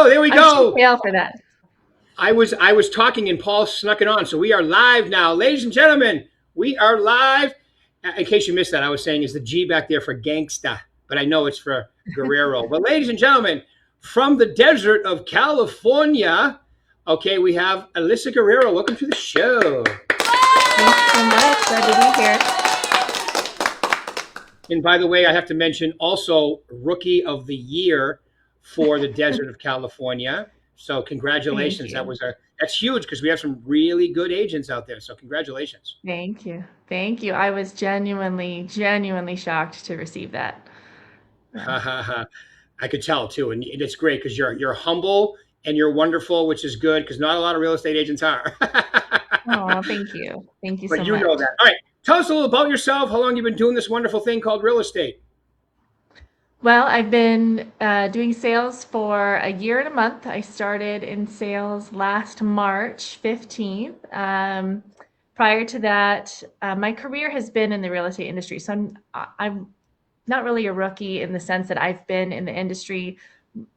go. There we I'm too go. pale for that. I was talking and Paul snuck it on. So we are live now. Ladies and gentlemen, we are live. In case you missed that, I was saying is the G back there for gangsta, but I know it's for Guerrero. But ladies and gentlemen, from the desert of California, okay, we have Elisa Guerrero. Welcome to the show. Thank you so much. Glad to be here. And by the way, I have to mention also Rookie of the Year for the desert of California. So Thank congratulations. you. That's huge because we have some really good agents out there. So congratulations. Thank you. Thank you. I was genuinely shocked to receive that. Yeah. Ha ha ha. I could tell too, and it's great because you're humble and you're wonderful, which is good because not a lot of real estate agents are. Oh, thank you. Thank you But so you know much. that. All right, tell us a little about yourself. How long you've been doing this wonderful thing called real estate? Well, I've been doing sales for a year and a month. I started in sales last March 15th. Prior to that, my career has been in the real estate industry. So I'm not really a rookie in the sense that I've been in the industry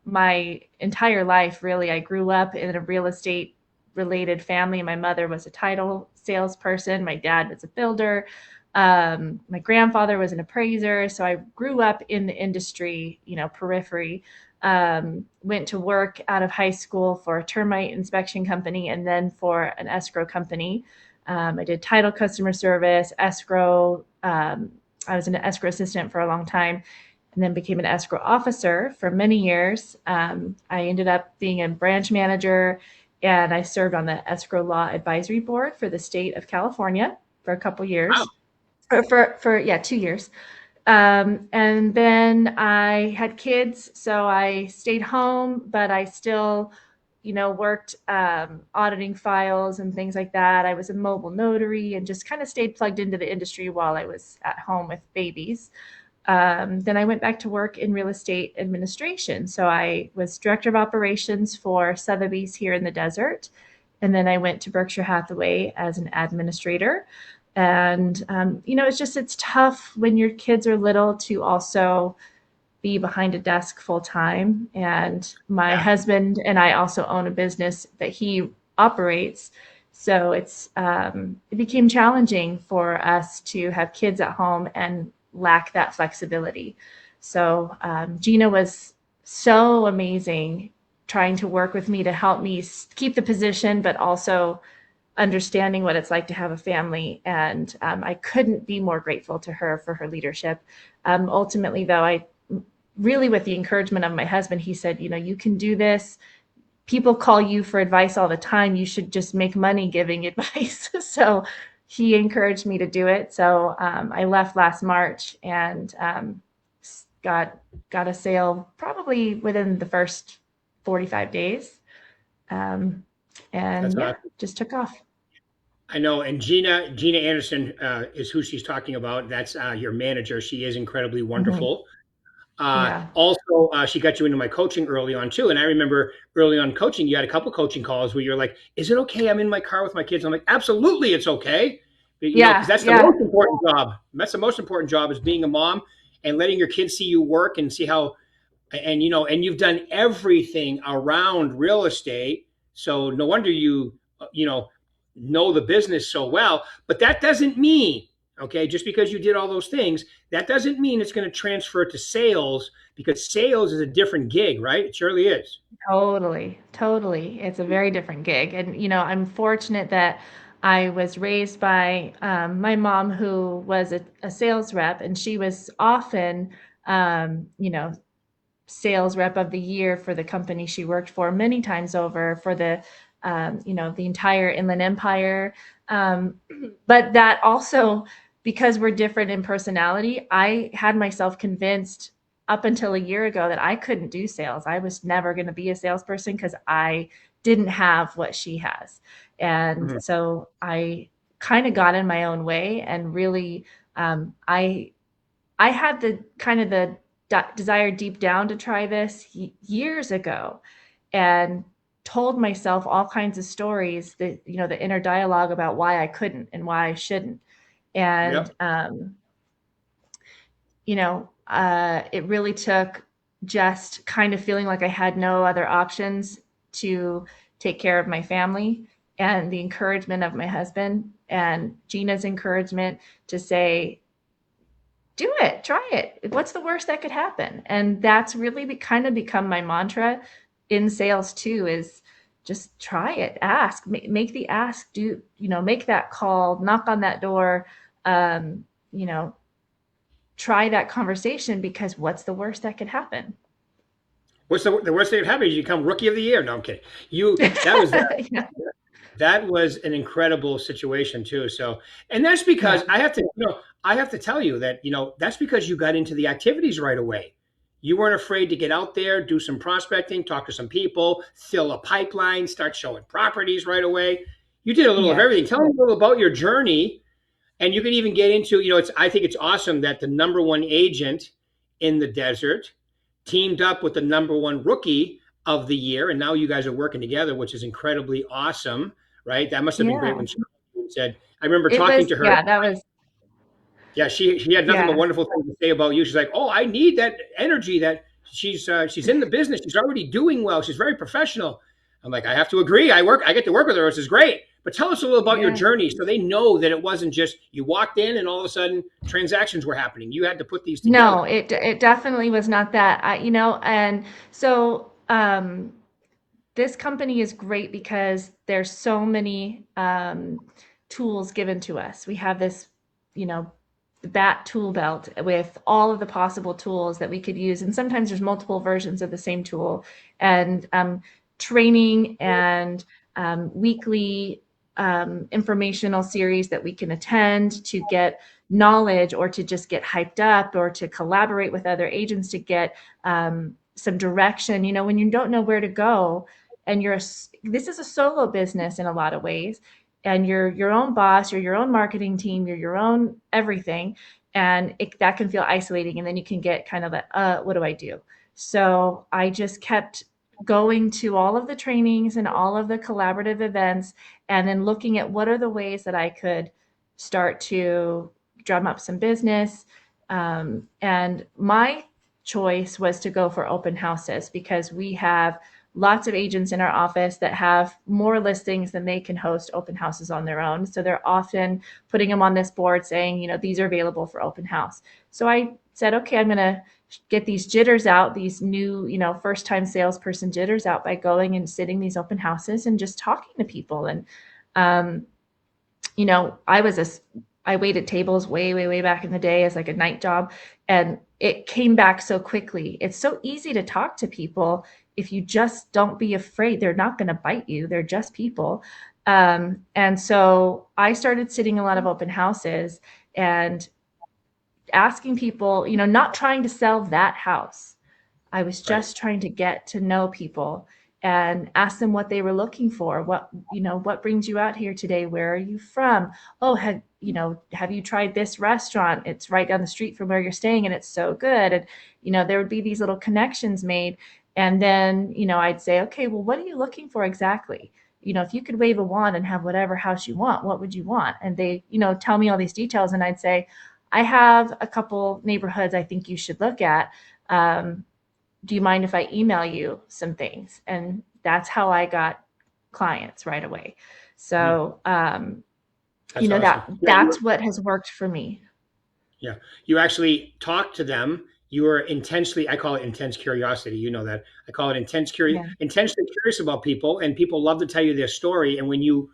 my entire life, really. I grew up in a real estate related family. My mother was a title salesperson, my dad was a builder. My grandfather was an appraiser. So I grew up in the industry, periphery. Went to work out of high school for a termite inspection company and then for an escrow company. I did title customer service, escrow. I was an escrow assistant for a long time and then became an escrow officer for many years. I ended up being a branch manager and I served on the escrow law advisory board for the state of California for a couple Wow. years. For yeah, 2 years. And then I had kids, so I stayed home, but I still, worked auditing files and things like that. I was a mobile notary and just kind of stayed plugged into the industry while I was at home with babies. Then I went back to work in real estate administration. So I was director of operations for Sotheby's here in the desert. And then I went to Berkshire Hathaway as an administrator. And, it's tough when your kids are little to also be behind a desk full time. And my Yeah. husband and I also own a business that he operates. So it became challenging for us to have kids at home and lack that flexibility. So Gina was so amazing trying to work with me to help me keep the position, but also understanding what it's like to have a family. And I couldn't be more grateful to her for her leadership. Ultimately, though, I really, with the encouragement of my husband, he said, you can do this. People call you for advice all the time. You should just make money giving advice. So he encouraged me to do it. So I left last March and got a sale probably within the first 45 days. Um, That's and yeah, awesome. just took off. I know. And Gina Anderson is who she's talking about. That's your manager. She is incredibly Mhm. wonderful. Yeah. Also, she got you into my coaching early on too. And I remember early on coaching, you had a couple coaching calls where you're like, "Is it okay? I'm in my car with my kids." I'm like, "Absolutely, it's okay." Because Yeah. that's the Yeah. most important job. That's the most important job is being a mom and letting your kids see you work and see how. And you've done everything around real estate, so no wonder you know the business so well. But that doesn't mean, okay, just because you did all those things, that doesn't mean it's going to transfer to sales because sales is a different gig, right? It surely is. Totally, totally. It's a very different gig. And, I'm fortunate that I was raised by my mom, who was a sales rep, and she was often, sales rep of the year for the company she worked for many times over for the entire Inland Empire. Um, but that also, because we're different in personality, I had myself convinced up until a year ago that I couldn't do sales. I was never going to be a salesperson because I didn't have what she has. And Mhm. so I kind of got in my own way and really, I had the kind of the desire deep down to try this years ago and told myself all kinds of stories that, the inner dialogue about why I couldn't and why I shouldn't. And, Yep. it really took just kind of feeling like I had no other options to take care of my family, and the encouragement of my husband and Gina's encouragement to say, do it, try it. What's the worst that could happen? And that's really kind of become my mantra in sales too, is just try it, ask, make the ask, do, make that call, knock on that door, um, you know, try that conversation, because what's the worst that could happen? What's the worst thing that happened is you become rookie of the year. No, I'm kidding. You Yeah. that was an incredible situation too. So, and that's because Yeah. I have to tell you that, that's because you got into the activities right away. You weren't afraid to get out there, do some prospecting, talk to some people, fill a pipeline, start showing properties right away. You did a little of Yeah. everything. Tell me a little about your journey. And you can even get into, I think it's awesome that the number one agent in the desert teamed up with the number one rookie of the year. And now you guys are working together, which is incredibly awesome, right? That must have been great Yeah. when she said, I remember It talking was, to her. yeah, that was, Yeah, she had nothing but yeah. wonderful things to say about you. She's like, "Oh, I need that energy. That she's in the business. She's already doing well. She's very professional." I'm like, I have to agree. I get to work with her, which is great. But tell us a little about your Yeah. journey, so they know that it wasn't just you walked in and all of a sudden transactions were happening. You had to put these No, together. it definitely was not that. And so this company is great because there's so many tools given to us. We have this, you know, the bat tool belt with all of the possible tools that we could use, and sometimes there's multiple versions of the same tool, and training and weekly informational series that we can attend to get knowledge, or to just get hyped up, or to collaborate with other agents to get some direction. When you don't know where to go, and this is a solo business in a lot of ways, and you're your own boss, you're your own marketing team, you're your own everything, and that can feel isolating, and then you can get kind of what do I do? So I just kept going to all of the trainings and all of the collaborative events, and then looking at what are the ways that I could start to drum up some business. And my choice was to go for open houses, because we have lots of agents in our office that have more listings than they can host open houses on their own. So they're often putting them on this board saying, these are available for open house. So I said, okay, I'm going to get these jitters out, these new, first time salesperson jitters out, by going and sitting these open houses and just talking to people. And, um, I waited tables way, way, way back in the day as like a night job, and it came back so quickly. It's so easy to talk to people if you just don't be afraid. They're not going to bite you. They're just people. And so I started sitting a lot of open houses and asking people, not trying to sell that house. I was Right. just trying to get to know people and ask them what they were looking for. What brings you out here today? Where are you from? Oh, have you tried this restaurant? It's right down the street from where you're staying and it's so good. And, there would be these little connections made. And then, I'd say, okay, well, what are you looking for exactly? If you could wave a wand and have whatever house you want, what would you want? And they, tell me all these details. And I'd say, I have a couple neighborhoods I think you should look at. Do you mind if I email you some things? And that's how I got clients right away. Mhm. So, That's awesome. that's what has worked for me. Yeah. You actually talk to them. You are intensely, I call it intense curiosity. You know that. I call it Yeah. intensely curious about people, and people love to tell you their story. And when you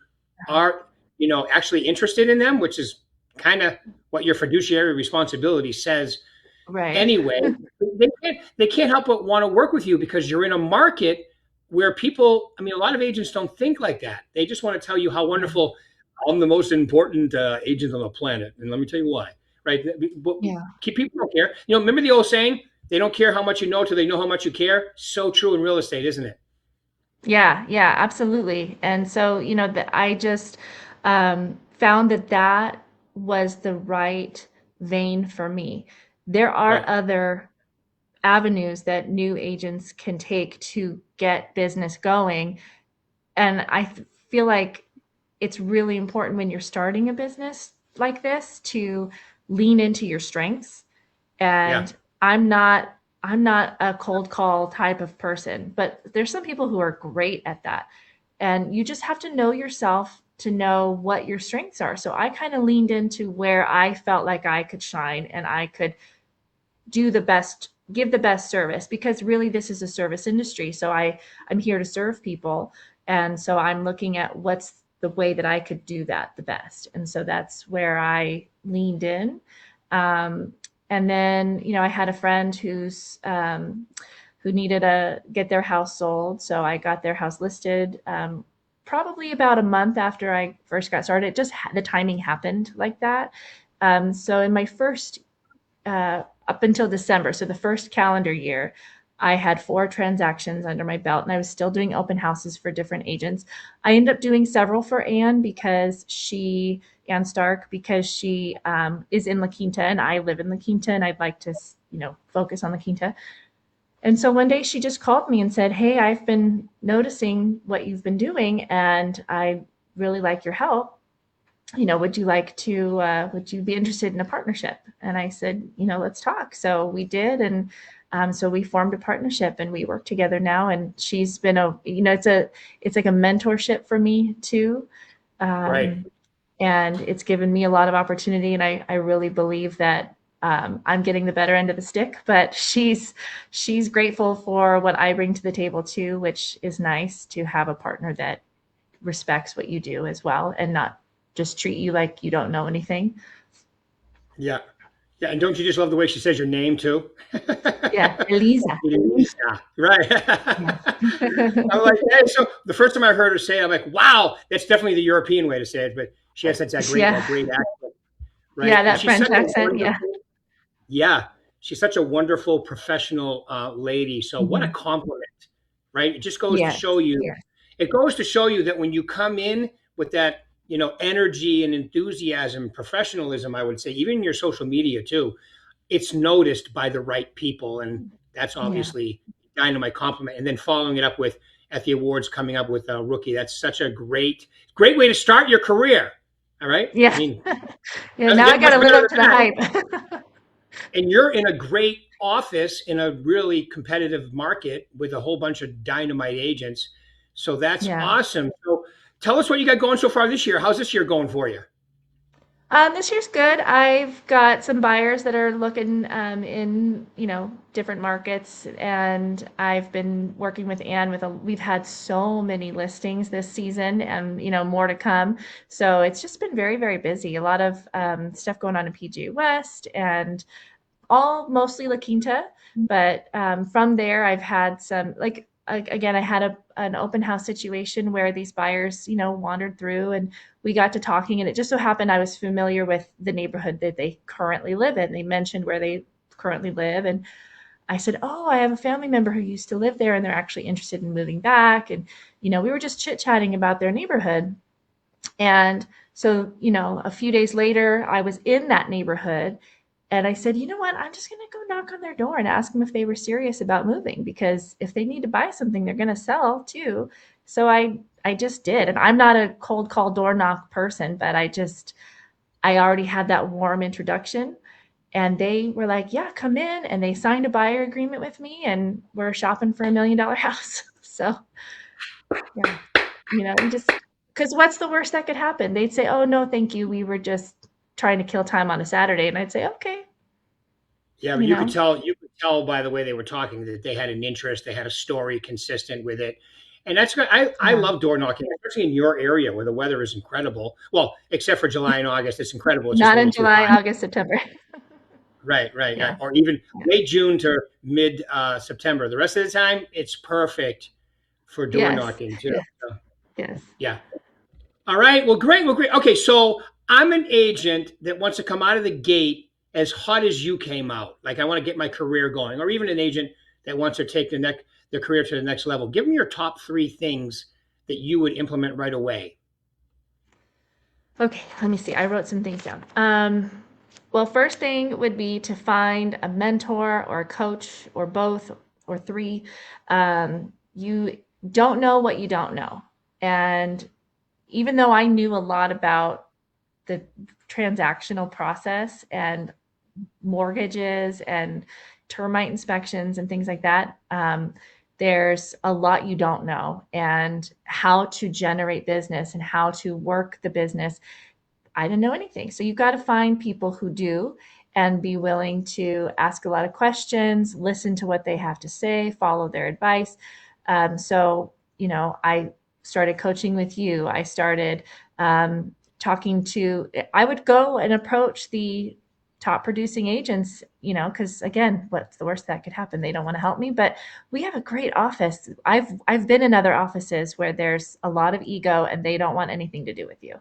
are, actually interested in them, which is kind of what your fiduciary responsibility says Right. anyway, they can't help but want to work with you because you're in a market where people, I mean, a lot of agents don't think like that. They just want to tell you how Yeah. wonderful, I'm the most important agent on the planet, and let me tell you why. Right? But Yeah. people don't care. Remember the old saying, "They don't care how much you know till they know how much you care." So true in real estate, isn't it? Yeah. Yeah. Absolutely. And so, that I just found that was the right vein for me. There are Right. other avenues that new agents can take to get business going. And I feel like it's really important when you're starting a business like this to lean into your strengths. Yeah. And I'm not I'm not a cold call type of person, but there's some people who are great at that. And you just have to know yourself to know what your strengths are. So I kind of leaned into where I felt like I could shine and I could do the best, give the best service, because really this is a service industry. So I'm here to serve people. And so I'm looking at what's the way that I could do that the best. And so that's where I leaned in. And then, I had a friend who needed to get their house sold. So I got their house listed, probably about a month after I first got started. It just the timing happened like that. So in my first up until December, so the first calendar year, I had 4 transactions under my belt, and I was still doing open houses for different agents. I ended up doing several for Ann Stark, because she is in La Quinta and I live in La Quinta, and I'd like to, focus on La Quinta. And so one day she just called me and said, "Hey, I've been noticing what you've been doing, and I really like your help. Would you be interested in a partnership?" And I said, "Let's talk." So we did. And so we formed a partnership and we work together now. And she's been it's like a mentorship for me too. Right. Um, and it's given me a lot of opportunity. And I really believe that I'm getting the better end of the stick, but she's grateful for what I bring to the table too, which is nice to have a partner that respects what you do as well and not just treat you like you don't know anything. Yeah. Yeah. And don't you just love the way she says your name too? Yeah, Elisa. Elisa. Right. Yeah. I'm like, hey, so the first time I heard her say it, I'm like, wow, that's definitely the European way to say it, but she has such that Yeah. great accent, right? Yeah, And that she's French such a accent. Yeah. wonderful, yeah, she's such a wonderful professional lady. So what a Hmm. compliment, right? It just goes to Yes. show you, Yes. it goes to show you that when you come in with that, energy and enthusiasm, professionalism, I would say, even in your social media too, it's noticed by the right people, and that's Yeah. obviously dynamite compliment. And then following it up with at the awards coming up with a rookie, that's such a great way to start your career. All right, I Yeah. mean, Yeah. doesn't Now I get got much to live better up than to the that. hype. And you're in a great office in a really competitive market with a whole bunch of dynamite agents. So that's Yeah. awesome. So tell us what you got going so far this year. How's this year going for you? This year's good. I've got some buyers that are looking in, different markets, and I've been working with Anne we've had so many listings this season, and more to come. So it's just been very, very busy. A lot of stuff going on in PG West, and all mostly La Quinta. But from there, I've had some, again, I had an open house situation where these buyers, wandered through, and we got to talking. And it just so happened I was familiar with the neighborhood that they currently live in. They mentioned where they currently live. And I said, "Oh, I have a family member who used to live there and they're actually interested in moving back." And, we were just chit chatting about their neighborhood. And so, a few days later, I was in that neighborhood and I said, "You know what? I'm just going to go knock on their door and ask them if they were serious about moving, because if they need to buy something, they're going to sell too." So I just did. And I'm not a cold call door knock person, but I already had that warm introduction. And they were like, "Yeah, come in." And they signed a buyer agreement with me and we're shopping for $1 million house. So yeah, you just, because what's the worst that could happen? They'd say, "Oh, no, thank you. We were just trying to kill time on a Saturday." And I'd say, "Okay, Yeah, but you know, you could tell by the way they were talking that they had an interest, they had a story consistent with it. And that's good. I yeah, love door knocking, especially in your area where the weather is incredible. Well, except for July and August, it's incredible. It's just a not in little too July, hot. August, September." Right, right, Yeah, right. Or even yeah, late June to mid September. The rest of the time, it's perfect for door yes, knocking too. yes, So, yes. yeah. All right. Well, great. Well, great. Okay, so I'm an agent that wants to come out of the gate as hot as you came out. Like I want to get my career going, or even an agent that wants to take their career to the next level. Give me your top 3 things that you would implement right away. Okay, let me see. I wrote some things down. Well, first thing would be to find a mentor or a coach or both or three. You don't know what you don't know. And even though I knew a lot about the transactional process and mortgages and termite inspections and things like that. There's a lot you don't know, and how to generate business and how to work the business. I didn't know anything. So you've got to find people who do and be willing to ask a lot of questions, listen to what they have to say, follow their advice. I started coaching with you. I started I would go and approach the top producing agents, because again, what's the worst that could happen? They don't want to help me, but we have a great office. I've been in other offices where there's a lot of ego and they don't want anything to do with you,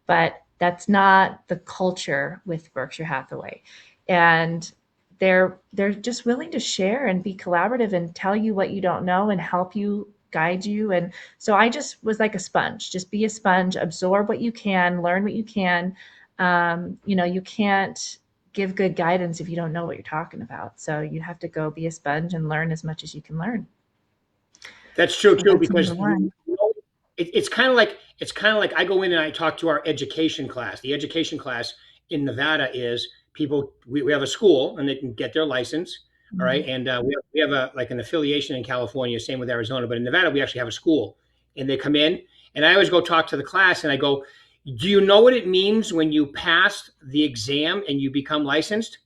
but that's not the culture with Berkshire Hathaway. And they're just willing to share and be collaborative and tell you what you don't know and help you, guide you. And so I just was like a sponge. Just be a sponge, absorb what you can, learn what you can. You can't give good guidance if you don't know what you're talking about. So you have to go be a sponge and learn as much as you can learn. That's true So too, that's because number one. it's kind of like I go in and I talk to our education class. The education class in Nevada is people. We have a school and they can get their license. All right, Mhm. and we have a like an affiliation in California, same with Arizona, but in Nevada we actually have a school, and they come in, and I always go talk to the class, and I go, "Do you know what it means when you pass the exam and you become licensed?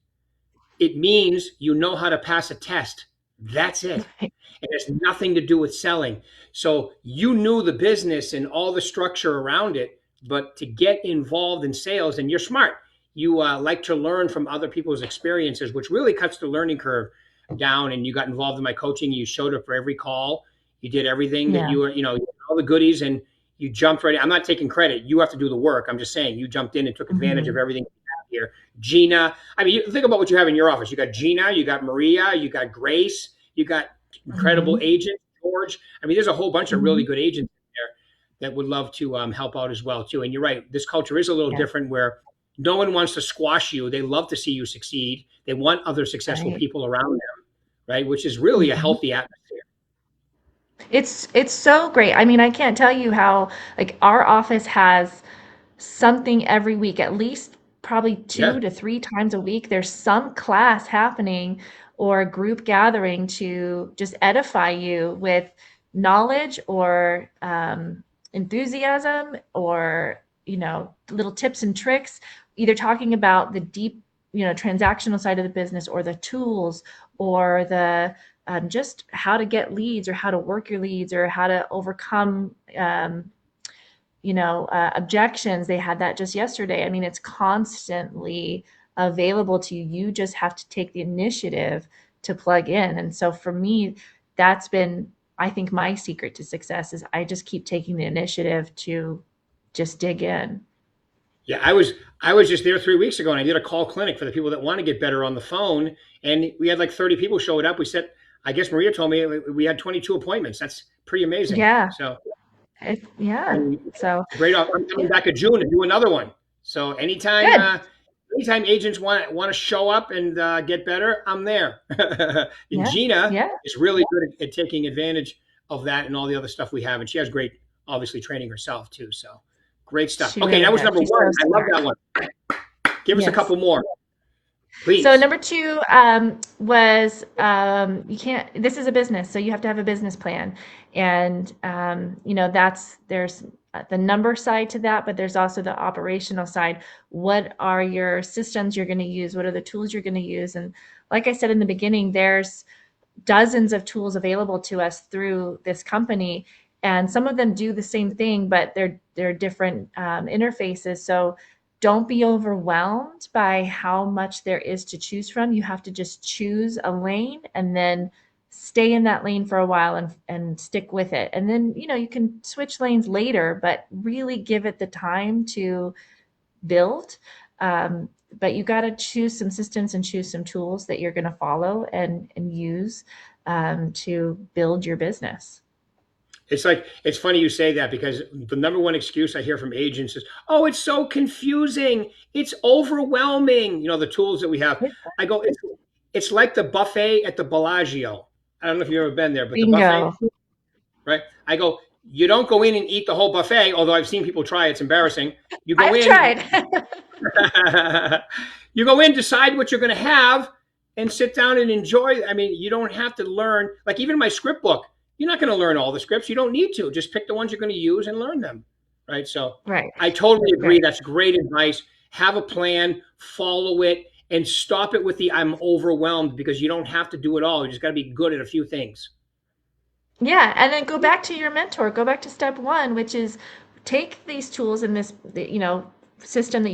It means you know how to pass a test. That's it. It has nothing to do with selling. So you knew the business and all the structure around it, but to get involved in sales, and you're smart, you like to learn from other people's experiences, which really cuts the learning curve down. And you got involved in my coaching. You showed up for every call. You did everything that Yeah. you were, all the goodies, and you jumped right in. I'm not taking credit. You have to do the work. I'm just saying you jumped in and took advantage of Mhm. everything you have here. Gina, I mean, you think about what you have in your office. You got Gina, you got Maria, you got Grace, you got incredible Mhm. agent George. I mean, there's a whole bunch of really Mhm. good agents there that would love to help out as well too. And you're right, this culture is a little Yeah. different where no one wants to squash you. They love to see you succeed. They want other successful Right. people around them, right? Which is really a Mhm. healthy atmosphere. It's so great. I mean, I can't tell you how, like, our office has something every week, at least probably Yeah. 2 to 3 times a week. There's some class happening or a group gathering to just edify you with knowledge or enthusiasm, or little tips and tricks, either talking about the deep, transactional side of the business, or the tools, or the just how to get leads, or how to work your leads, or how to overcome objections. They had that just yesterday. I mean, it's constantly available to you. You just have to take the initiative to plug in. And so for me, that's been, I think, my secret to success is I just keep taking the initiative to just dig in. Yeah, I was just there 3 weeks ago, and I did a call clinic for the people that want to get better on the phone, and we had like 30 people showed up. We said, I guess Maria told me we had 22 appointments. That's pretty amazing. Yeah. So Yeah. and So, great. I'm coming yeah. back in June to do another one. So Good. anytime agents want to show up and get better, I'm there. And Yeah. Gina Yeah. is really good at taking advantage of that and all the other stuff we have, and she has great, obviously, training herself too. So great stuff. She Okay, really that was does. number She's one. so I love smart. that one. Give us a Yes. couple more, So please. number two was, you can't. This is a business, so you have to have a business plan, and there's the number side to that, but there's also the operational side. What are your systems you're going to use? What are the tools you're going to use? And like I said in the beginning, there's dozens of tools available to us through this company, and some of them do the same thing, but they're different interfaces. So don't be overwhelmed by how much there is to choose from. You have to just choose a lane and then stay in that lane for a while and stick with it. And then, you can switch lanes later, but really give it the time to build. But you got to choose some systems and choose some tools that you're going to follow and use to build your business. It's funny you say that because the number one excuse I hear from agents is, "Oh, it's so confusing. It's overwhelming." The tools that we have. I go, it's like the buffet at the Bellagio. I don't know if you've ever been there, but the buffet, Bingo. right? I go, you don't go in and eat the whole buffet, although I've seen people try. It's embarrassing. You go I've in, tried. you go in, decide what you're going to have, and sit down and enjoy. I mean, you don't have to learn, like even my script book, you're not going to learn all the scripts. You don't need to. Just pick the ones you're going to use and learn them. Right. So Right, I totally agree. right. That's great advice. Have a plan, follow it, and stop it with the I'm overwhelmed, because you don't have to do it all. You just got to be good at a few things. Yeah, and then go back to your mentor. Go back to step one, which is take these tools in this, system that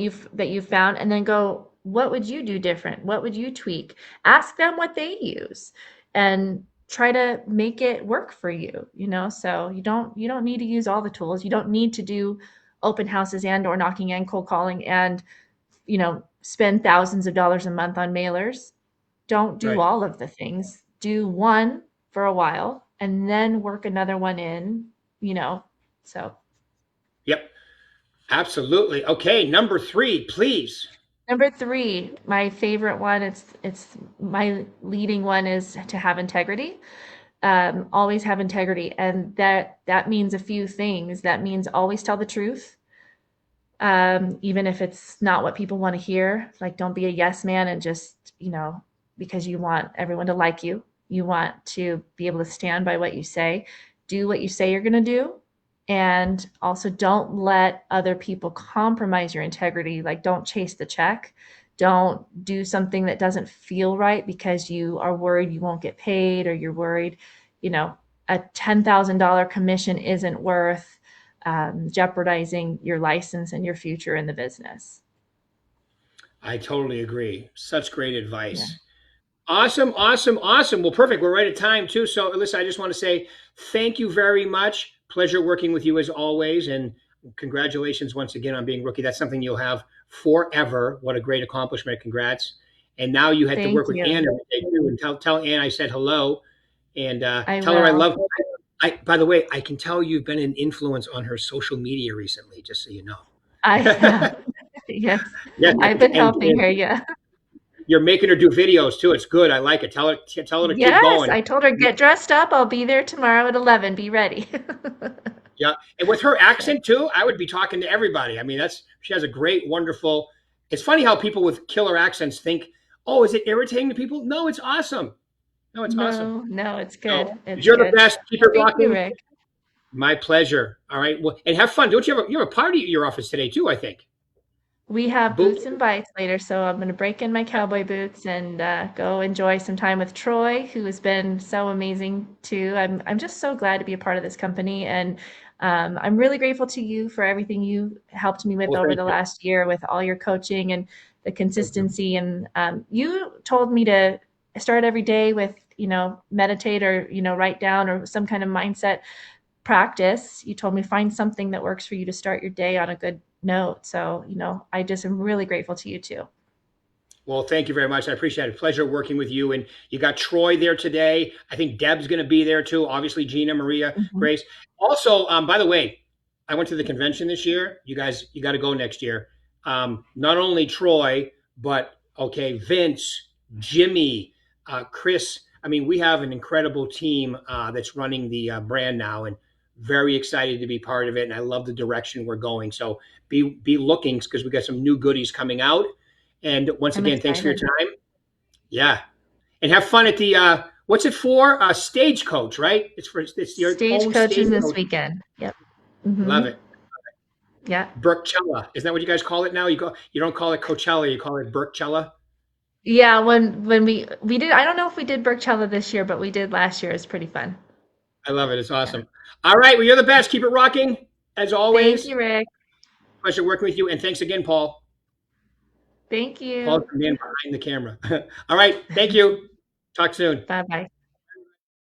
you've found, and then go, what would you do different? What would you tweak? Ask them what they use, and try to make it work for you. So you don't need to use all the tools. You don't need to do open houses and or knocking and cold calling and spend thousands of dollars a month on mailers. Don't do Right. all of the things. Do one for a while and then work another one in, you know. So, Yep. Absolutely. Okay. Number three, please. number 3, my favorite one, it's my leading one, is to have integrity. Always have integrity, and that means a few things. That means always tell the truth, even if it's not what people want to hear. Like, don't be a yes man and just, because you want everyone to like you. You want to be able to stand by what you say. Do what you say you're going to do. And also, don't let other people compromise your integrity. Like, don't chase the check. Don't do something that doesn't feel right because you are worried you won't get paid, or you're worried, you know, a $10,000 commission isn't worth jeopardizing your license and your future in the business. I totally agree. Such great Yeah. advice. Awesome, awesome, awesome. Well, perfect. We're right at time too. So, Alyssa, I just want to say thank you very much. Pleasure working with you as always, and congratulations once again on being rookie. That's something you'll have forever. What a great accomplishment! Congrats. And now you had to Thank work with Ann you. every day too, and tell Ann I said hello, and I tell her I will. love. By the way, I can tell you've been an influence on her social media recently. Just so you I know. have. Yes. Yeah, I've been helping and her. Yeah. you're making her do videos too. It's good. I like it. Tell her to keep Yes. going. I told her, get dressed up. I'll be there tomorrow at 11. Be ready. Yeah, and with her Yeah. accent too, I would be talking to everybody. I mean, that's she has a great, wonderful. It's funny how people with killer accents think, "Oh, is it irritating to people?" No, it's awesome. No, it's awesome. No, no, it's So good. It's you're the good. best. Keep Well, it thank you, rocking. Rick. My pleasure. All right. Well, and have fun. Don't you have a party at your office today too? I think. We have Boot. boots and bites later, so I'm going to break in my cowboy boots and go enjoy some time with Troy, who has been so amazing too. I'm just so glad to be a part of this company, and I'm really grateful to you for everything you helped me with Well, over thank the you. last year with all your coaching and the Thank you. consistency. And you told me to start every day with, meditate, or write down, or some kind of mindset practice. You told me, find something that works for you to start your day on a good note. So, I just am really grateful to you too. Well, thank you very much. I appreciate it. Pleasure working with you. And you got Troy there today. I think Deb's going to be there too. Obviously, Gina, Maria, Mhm. Grace. Also, by the way, I went to the convention this year. You guys, you got to go next year. Not only Troy, but okay, Vince, Jimmy, Chris. I mean, we have an incredible team that's running the brand now, and very excited to be part of it. And I love the direction we're going. So be looking, because we got some new goodies coming out. And once I'm again, thanks for your excited. time. Yeah, and have fun at the what's it for? Stagecoach, right? It's your own Stagecoach is this stagecoach. weekend. Yep. Love Hmm. it. Yeah. Berkchella, isn't that what you guys call it now? You don't call it Coachella, you call it Berkchella. Yeah. When we did, I don't know if we did Berkshella this year, but we did last year. It's pretty fun. I love it. It's Yeah. awesome. All right, well, you're the best. Keep it rocking as Thank always. you, Rick. Pleasure working with you, and thanks again, Paul. Thank Paul's you. the man behind the camera. All right, thank you. Talk soon. Bye bye.